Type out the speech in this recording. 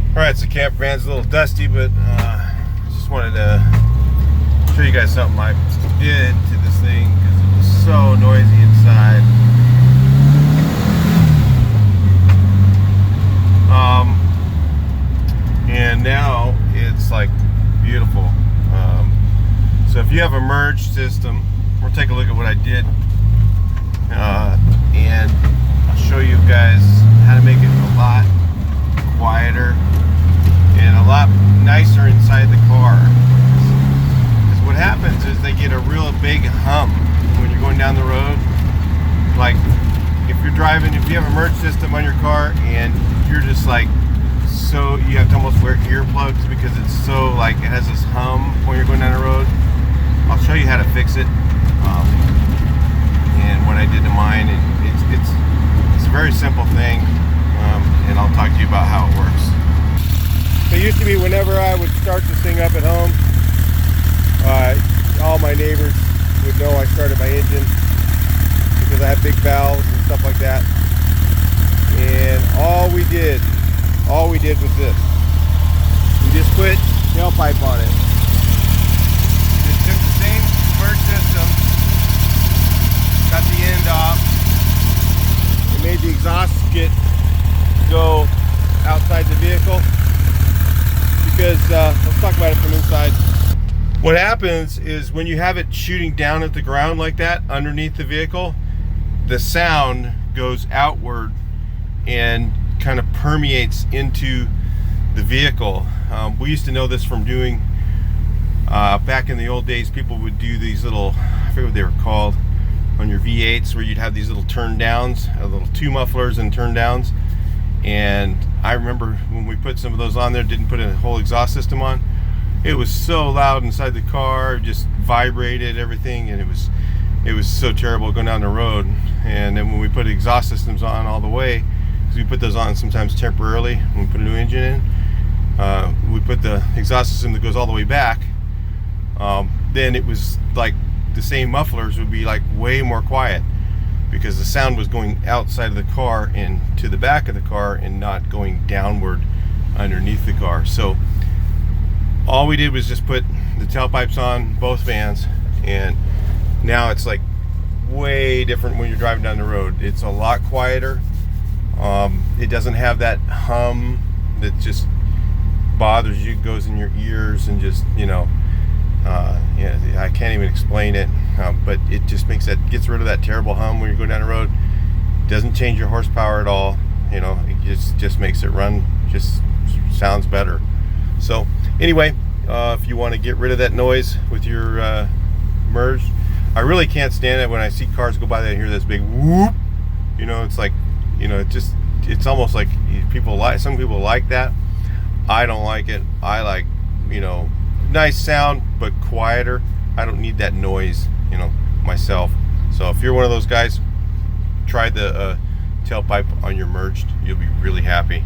Alright, so camper van's a little dusty, but just wanted to show you guys something I did to this thing because it was so noisy inside. And now it's like beautiful. So if you have a merge system, we'll take a look at what I did, and I'll show you guys how to make it a lot quieter and a lot nicer inside the car. Because what happens is they get a real big hum when you're going down the road. Like if you're driving, if you have a merge system on your car and you're just like, so you have to almost wear earplugs because it's so like it has this hum when you're going down the road. I'll show you how to fix it, and what I did to mine. And it's a very simple thing, and I'll talk to you about how it works. It used to be whenever I would start this thing up at home, all my neighbors would know I started my engine because I have big valves and stuff like that. And all we did was this. We just put tailpipe on it. Just took the same merge system, cut the end off, and made the exhaust skid go outside the vehicle. Because let's talk about it from inside. What happens is when you have it shooting down at the ground like that underneath the vehicle, the sound goes outward and kind of permeates into the vehicle. We used to know this from doing back in the old days. People would do these little, I forget what they were called, on your V8s, where you'd have these little turn downs, little two mufflers and turn downs. And I remember when we put some of those on there, didn't put a whole exhaust system on, it was so loud inside the car, just vibrated everything, and it was so terrible going down the road. And then when we put exhaust systems on all the way, because we put those on sometimes temporarily when we put a new engine in, we put the exhaust system that goes all the way back, then it was like the same mufflers would be like way more quiet, because the sound was going outside of the car and to the back of the car and not going downward underneath the car. So all we did was just put the tailpipes on both vans, and now it's like way different when you're driving down the road. It's a lot quieter. It doesn't have that hum that just bothers you, goes in your ears, and just, you know, yeah, I can't even explain it, but it just gets rid of that terrible hum when you're going down the road. Doesn't change your horsepower at all. You know, it just makes it run, just sounds better. So anyway, if you want to get rid of that noise with your merge, I really can't stand it when I see cars go by that and hear this big whoop. You know, it's like, you know, it's almost like some people like that. I don't like it. I like, you know, nice sound but quieter. I don't need that noise, you know, myself. So if you're one of those guys, try the tailpipe on your merged. You'll be really happy.